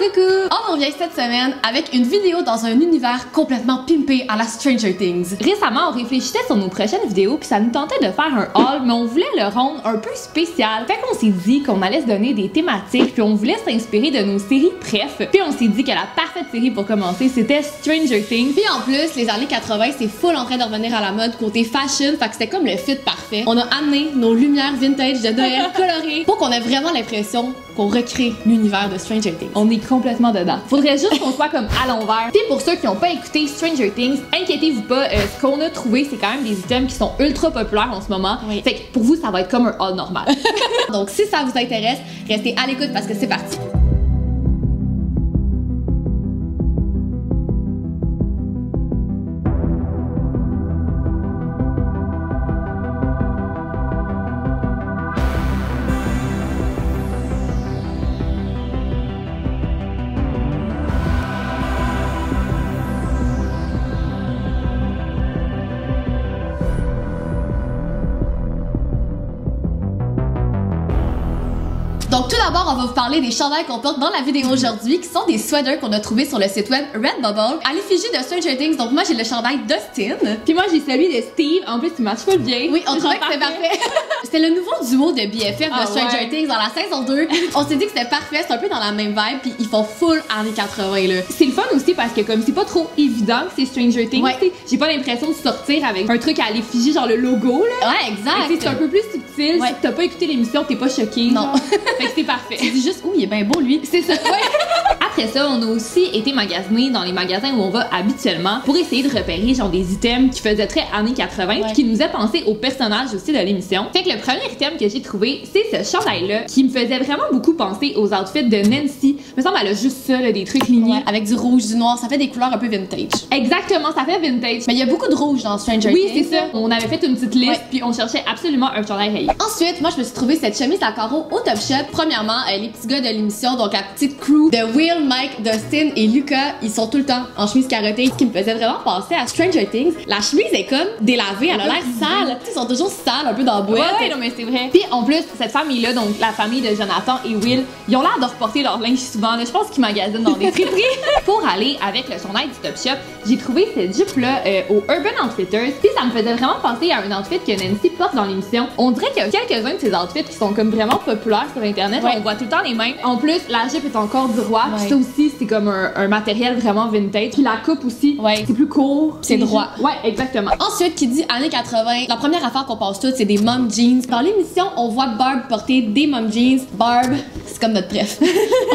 Coucou! On revient cette semaine avec une vidéo dans un univers complètement pimpé à la Stranger Things. Récemment, on réfléchissait sur nos prochaines vidéos puis ça nous tentait de faire un haul, mais on voulait le rendre un peu spécial. Fait qu'on s'est dit qu'on allait se donner des thématiques puis on voulait s'inspirer de nos séries préf. Puis on s'est dit que la parfaite série pour commencer, c'était Stranger Things. Puis en plus, les années 80, c'est full en train de revenir à la mode côté fashion, fait que c'était comme le fit parfait. On a amené nos lumières vintage de Noël colorées pour qu'on ait vraiment l'impression qu'on recrée l'univers de Stranger Things. On est complètement dedans. Faudrait juste qu'on soit comme à l'envers. Puis pour ceux qui n'ont pas écouté Stranger Things, inquiétez-vous pas, ce qu'on a trouvé, c'est quand même des items qui sont ultra populaires en ce moment. Oui. Fait que pour vous, ça va être comme un haul normal. Donc si ça vous intéresse, restez à l'écoute parce que c'est parti. Donc tout d'abord, on va vous parler des chandails qu'on porte dans la vidéo aujourd'hui, qui sont des sweaters qu'on a trouvés sur le site web Redbubble à l'effigie de Stranger Things. Donc moi j'ai le chandail Dustin. Puis moi j'ai celui de Steve, en plus il match pas bien. Oui, on trouvait que c'était parfait. C'était le nouveau duo de BFF de Stranger Things dans la saison 2. On s'est dit que c'était parfait, c'est un peu dans la même vibe, puis ils font full années 80 là. C'est le fun aussi parce que comme c'est pas trop évident que c'est Stranger Things, Ouais. j'ai pas l'impression de sortir avec un truc à l'effigie genre le logo là. Ouais, exact. C'est un peu plus subtil. Ouais. Si t'as pas écouté l'émission, t'es pas choqué. Non. Genre. Fait que c'est parfait. Tu dis juste, ouh, il est bien beau lui. C'est ça. Ouais. Après ça, on a aussi été magasiner dans les magasins où on va habituellement pour essayer de repérer genre des items qui faisaient très années 80 puis qui nous a pensé aux personnages aussi de l'émission. Fait que le premier item que j'ai trouvé, c'est ce chandail-là qui me faisait vraiment beaucoup penser aux outfits de Nancy. Il me semble elle a juste ça, là, des trucs lignés. Ouais, avec du rouge, du noir, ça fait des couleurs un peu vintage. Exactement, ça fait vintage. Mais il y a beaucoup de rouge dans Stranger Things. Oui, c'est ça. On avait fait une petite liste, Ouais. puis on cherchait absolument un chandail rayé. Ensuite, moi, je me suis trouvé cette chemise à carreaux au Top Shop. Premièrement, les petits gars de l'émission, donc la petite crew de Will, Mike, Dustin et Lucas, ils sont tout le temps en chemise carottée, ce qui me faisait vraiment penser à Stranger Things. La chemise est comme délavée, elle a l'air sale. Ils sont toujours sales, un peu dans la boîte. Ouais, non, mais c'est vrai. Puis en plus, cette famille-là, donc la famille de Jonathan et Will, ils ont l'air de reporter leur linge souvent. Là. Je pense qu'ils magasinent dans des friperies. Pour aller avec le chandail du Top Shop, j'ai trouvé cette jupe-là au Urban Outfitters. Puis ça me faisait vraiment penser à un outfit que Nancy porte dans l'émission. On dirait qu'il y a quelques-uns de ces outfits qui sont comme vraiment populaires sur Internet. Ouais. On voit tout le temps les mêmes. En plus, la jupe est encore du roi. Ouais. Puis ça aussi, c'est comme un matériel vraiment vintage. Puis la coupe aussi, Ouais. c'est plus court. C'est droit. Ouais, exactement. Ensuite, qui dit années 80, la première affaire qu'on pense toutes, c'est des mom jeans. Dans l'émission, on voit Barb porter des mom jeans. Barb, c'est comme notre préf.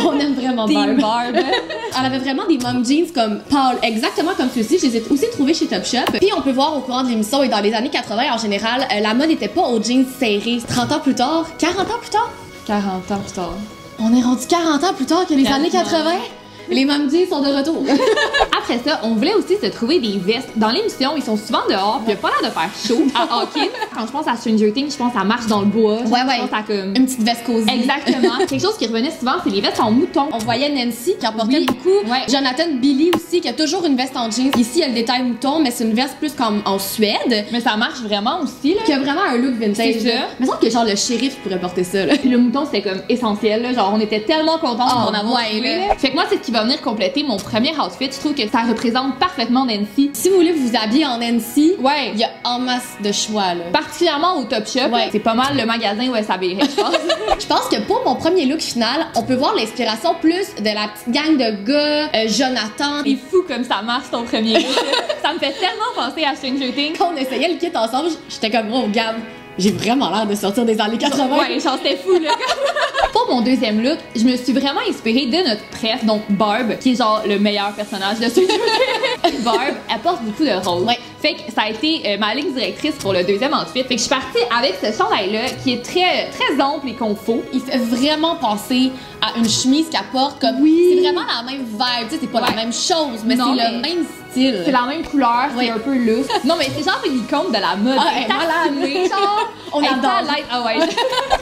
On aime vraiment Barb. Barb. Elle avait vraiment des mom jeans comme pâles, exactement comme ceux-ci. Je les ai aussi trouvés chez Topshop. Puis on peut voir au courant de l'émission et dans les années 80 en général, la mode n'était pas aux jeans serrés. 30 ans plus tard, 40 ans plus tard, 40 ans plus tard. on est rendu 40 ans plus tard que les années 80. Les mom jeans sont de retour. Après ça, on voulait aussi se trouver des vestes. Dans l'émission, ils sont souvent dehors, puis il a pas l'air de faire chaud à Hawkins. Quand je pense à Stranger Things, je pense à Marche dans le bois. Ouais, Je ouais. pense à comme... Une petite veste cosy. Exactement. Quelque chose qui revenait souvent, c'est les vestes en mouton. On voyait Nancy qui en portait Oui. beaucoup. Ouais. Jonathan Billy aussi qui a toujours une veste en jeans. Ici, il y a le détail mouton, mais c'est une veste plus comme en Suède. Mais ça marche vraiment aussi, là. Qui a vraiment un look vintage. C'est ça. là. Mais il me semble que genre le shérif pourrait porter ça. Là. Puis le mouton, c'était comme essentiel, là. Genre, on était tellement contents Oh, d'en avoir ouais, trouvé, là. là. Fait que moi, c'est ce qui va venir compléter mon premier outfit. Je trouve que ça représente parfaitement Nancy. Si vous voulez vous habiller en Nancy, Ouais. il y a en masse de choix. Là. Particulièrement au Top Shop, Ouais. c'est pas mal le magasin où elle s'habillerait, je pense. Je pense que pour mon premier look final, on peut voir l'inspiration plus de la petite gang de gars, Jonathan. C'est fou comme ça marche ton premier look. Ça me fait tellement penser à Stranger Things. Quand on essayait le kit ensemble, j'étais comme oh Gab, j'ai vraiment l'air de sortir des années 80. Ouais, genre c'était fou là. Pour mon deuxième look, je me suis vraiment inspirée de notre préf, donc Barb, qui est genre le meilleur personnage de Stranger Things. Barb, elle porte beaucoup de rose. Ouais. Fait que ça a été ma ligne directrice pour le deuxième outfit. Fait que je suis partie avec ce chandail-là qui est très, très ample et confort. Il fait vraiment penser à une chemise qu'elle porte comme Oui. c'est vraiment la même vibe, tu sais c'est pas Ouais. la même chose mais Non, c'est le mais même style. C'est la même couleur, Oui. c'est un peu loose. Non mais c'est genre une icône de la mode. Ah, elle est malade. Genre, On elle est adore. pas light. Ah ouais.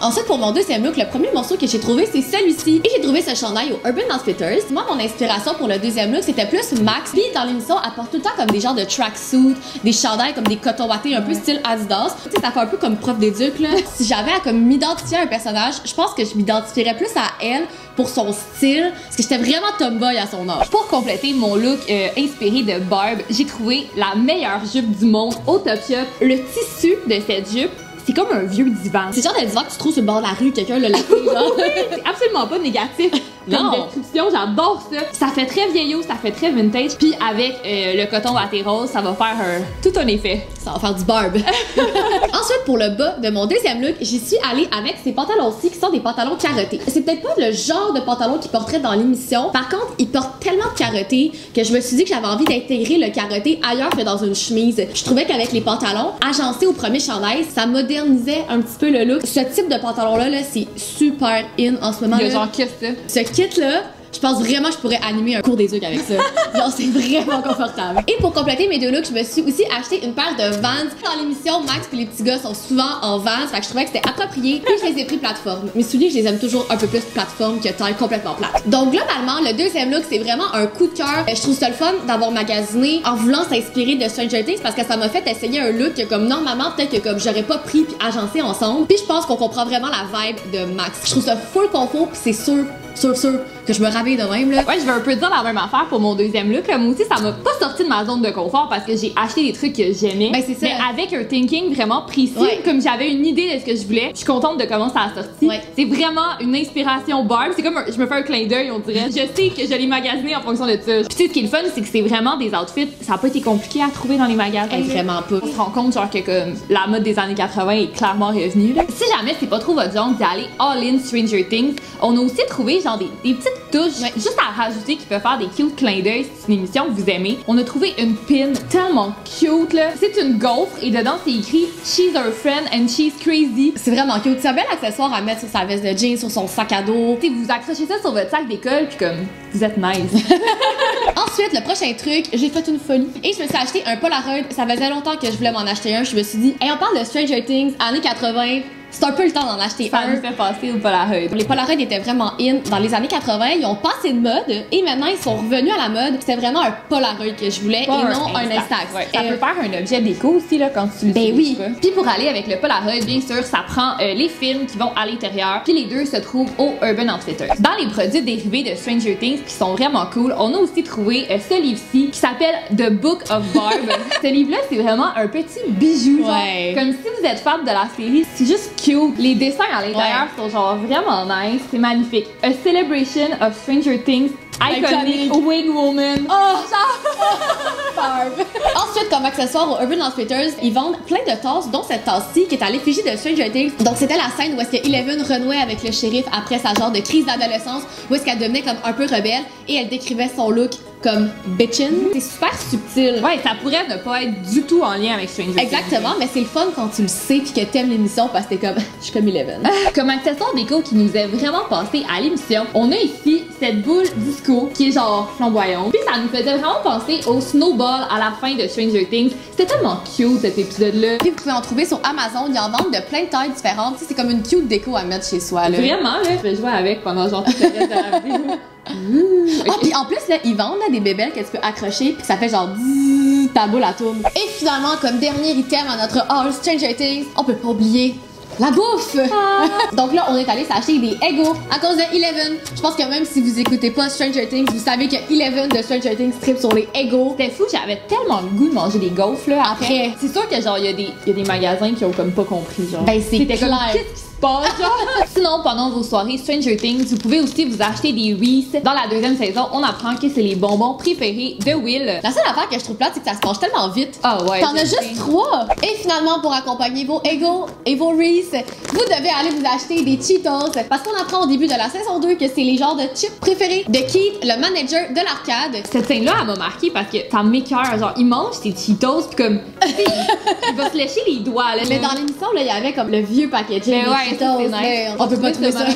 Ensuite pour mon deuxième look, le premier morceau que j'ai trouvé c'est celui-ci et j'ai trouvé ce chandail au Urban Outfitters. Moi mon inspiration pour le deuxième look c'était plus Max. Puis dans l'émission elle porte tout le temps comme des genres de tracksuit, des chandails comme des cotons wattés un peu style Adidas. Tu sais ça fait un peu comme prof d'éduc là. Si j'avais à comme m'identifier à un personnage, je pense que je m'identifierais plus à elle pour son style, parce que j'étais vraiment tomboy à son âge. Pour compléter mon look inspiré de Barb, j'ai trouvé la meilleure jupe du monde au Topshop. Le tissu de cette jupe, c'est comme un vieux divan. C'est le genre de divan que tu trouves sur le bord de la rue, quelqu'un l'a laissé, genre. C'est absolument pas négatif. Comme description, j'adore ça. Ça fait très vieillot, ça fait très vintage. Puis avec le coton watté rose, ça va faire tout un effet. Ça va faire du Barb. Ensuite, pour le bas de mon deuxième look, j'y suis allée avec ces pantalons-ci qui sont des pantalons carottés. C'est peut-être pas le genre de pantalon qu'ils porteraient dans l'émission. Par contre, ils portent tellement de carottés que je me suis dit que j'avais envie d'intégrer le carotté ailleurs que dans une chemise. Je trouvais qu'avec les pantalons agencés au premier chandail, ça modernisait un petit peu le look. Ce type de pantalon-là, c'est super in en ce moment. Il y a genre que ça. Ce kit-là, je pense vraiment que je pourrais animer un cours des avec ça. Genre, c'est vraiment confortable. Et pour compléter mes deux looks, je me suis aussi acheté une paire de Vans. Dans l'émission, Max et les petits gars sont souvent en Vans, fait que je trouvais que c'était approprié. Puis je les ai pris plateforme. Mes souliers, je les aime toujours un peu plus plateforme que taille complètement plate. Donc globalement, le deuxième look, c'est vraiment un coup de cœur. Je trouve ça le fun d'avoir magasiné en voulant s'inspirer de Stranger Things parce que ça m'a fait essayer un look que comme normalement, peut-être que comme j'aurais pas pris puis agencé ensemble. Puis je pense qu'on comprend vraiment la vibe de Max. Je trouve ça full confort puis c'est sûr que je me réveille de même là. Ouais, je vais un peu dire la même affaire pour mon deuxième look. Moi aussi, ça m'a pas sorti de ma zone de confort parce que j'ai acheté des trucs que j'aimais. Ben c'est ça. Mais avec un thinking vraiment précis, comme j'avais une idée de ce que je voulais. Je suis contente de comment ça a sorti. Ouais. C'est vraiment une inspiration Barb. C'est comme je me fais un clin d'œil, on dirait. Je sais que je l'ai magasiné en fonction de ça. Puis tu sais, ce qui est le fun, c'est que c'est vraiment des outfits. Ça a pas été compliqué à trouver dans les magasins. Vraiment pas. On se rend compte genre que comme la mode des années 80 est clairement revenue là. Si jamais c'est pas trop votre genre d'y aller all in Stranger Things, on a aussi trouvé genre des petites touches juste à rajouter qui peut faire des cute clins d'œil si c'est une émission que vous aimez. On a trouvé une pin tellement cute là. C'est une gaufre et dedans c'est écrit She's our friend and she's crazy. C'est vraiment cute. C'est un bel accessoire à mettre sur sa veste de jeans, sur son sac à dos. T'sais, vous accrochez ça sur votre sac d'école puis comme vous êtes nice. Ensuite, le prochain truc, j'ai fait une folie et je me suis acheté un Polaroid. Ça faisait longtemps que je voulais m'en acheter un. Je me suis dit, hey, on parle de Stranger Things, années 80. C'est un peu le temps d'en acheter Ça un. nous fait passer au Polaroid. Les Polaroids étaient vraiment in dans les années 80. Ils ont passé de mode et maintenant ils sont revenus à la mode. C'était vraiment un Polaroid que je voulais Pas et non un Instax. Ouais. Ça peut faire un objet déco aussi là quand tu le Ben oui. Puis pour aller avec le Polaroid, bien sûr, ça prend les films qui vont à l'intérieur. Puis les deux se trouvent au Urban Outfitters. Dans les produits dérivés de Stranger Things qui sont vraiment cool, on a aussi trouvé ce livre-ci qui s'appelle The Book of Barb. Ce livre-là, c'est vraiment un petit bijou. Genre, comme si vous êtes fan de la série, c'est juste cute. Les dessins à l'intérieur sont genre vraiment nice, c'est magnifique. A celebration of Stranger Things, iconic wing woman. Oh, Barb. Ensuite, comme accessoire au Urban Outfitters, ils vendent plein de tasses, dont cette tasse-ci qui est à l'effigie de Stranger Things. Donc c'était la scène où est-ce que Eleven renouait avec le shérif après sa genre de crise d'adolescence, où est-ce qu'elle devenait comme un peu rebelle et elle décrivait son look comme bitchin. C'est super subtil. Ouais, ça pourrait ne pas être du tout en lien avec Stranger Things. Exactement, mais c'est le fun quand tu le sais puis que t'aimes l'émission parce que t'es comme, je suis comme Eleven. Comme accessoire déco qui nous est vraiment passé à l'émission, on a ici cette boule disco qui est genre flamboyante. Puis ça nous faisait vraiment penser au snowball à la fin de Stranger Things. C'était tellement cute cet épisode-là. Puis vous pouvez en trouver sur Amazon, ils en vendent de plein de tailles différentes. Tu sais, c'est comme une cute déco à mettre chez soi là. Vraiment là, je vais jouer avec pendant genre tout le reste de la vidéo. Oh, puis en plus, là, ils vendent là, des bébelles que tu peux accrocher, puis ça fait genre dzz, ta boule à tourne. Et finalement, comme dernier item à notre All Stranger Things, on peut pas oublier la bouffe! Donc là, on est allé s'acheter des Egos à cause de Eleven. Je pense que même si vous écoutez pas Stranger Things, vous savez que Eleven de Stranger Things tripe sur les Egos. C'était fou, j'avais tellement le goût de manger des gaufres là après. C'est sûr que genre, il y a des magasins qui ont comme pas compris genre. Ben c'est clair. Comme, qu'est-ce qui se passe genre? Sinon, pendant vos soirées Stranger Things, vous pouvez aussi vous acheter des Reese. Dans la deuxième saison, on apprend que c'est les bonbons préférés de Will. La seule affaire que je trouve plate, c'est que ça se mange tellement vite. Ah ouais. T'en as juste 3. Et finalement, pour accompagner vos Egos et vos Reese, vous devez aller vous acheter des Cheetos. Parce qu'on apprend au début de la saison 2 que c'est les genres de chips préférés de Keith, le manager de l'arcade. Cette scène-là, elle m'a marqué parce que ça m'écoeure. Genre, il mange ses Cheetos pis comme, il va se lécher les doigts là. Mais dans l'émission, là, il y avait comme le vieux packaging Mais des ouais, Cheetos. c'est nice. On peut pas trouver ça.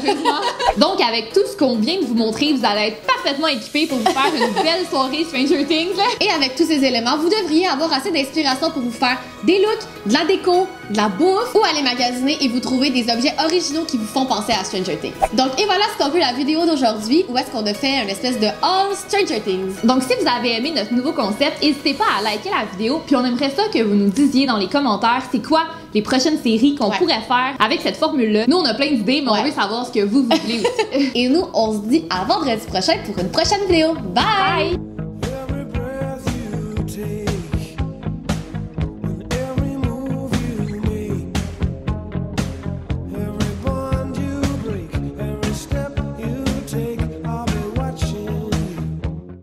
Donc, avec tout ce qu'on vient de vous montrer, vous allez être parfaitement équipé pour vous faire une belle soirée Stranger Things. Là. Et avec tous ces éléments, vous devriez avoir assez d'inspiration pour vous faire des looks, de la déco, de la bouffe ou aller magasiner et vous trouver des objets originaux qui vous font penser à Stranger Things. Donc, et voilà ce qu'on veut la vidéo d'aujourd'hui où est-ce qu'on a fait une espèce de All Stranger Things. Donc, si vous avez aimé notre nouveau concept, n'hésitez pas à liker la vidéo, puis on aimerait ça que vous nous disiez dans les commentaires c'est quoi les prochaines séries qu'on pourrait faire avec cette formule-là. Nous, on a plein d'idées, mais on veut savoir ce que vous voulez aussi. Et nous, on se dit à vendredi prochain pour une prochaine vidéo. Bye!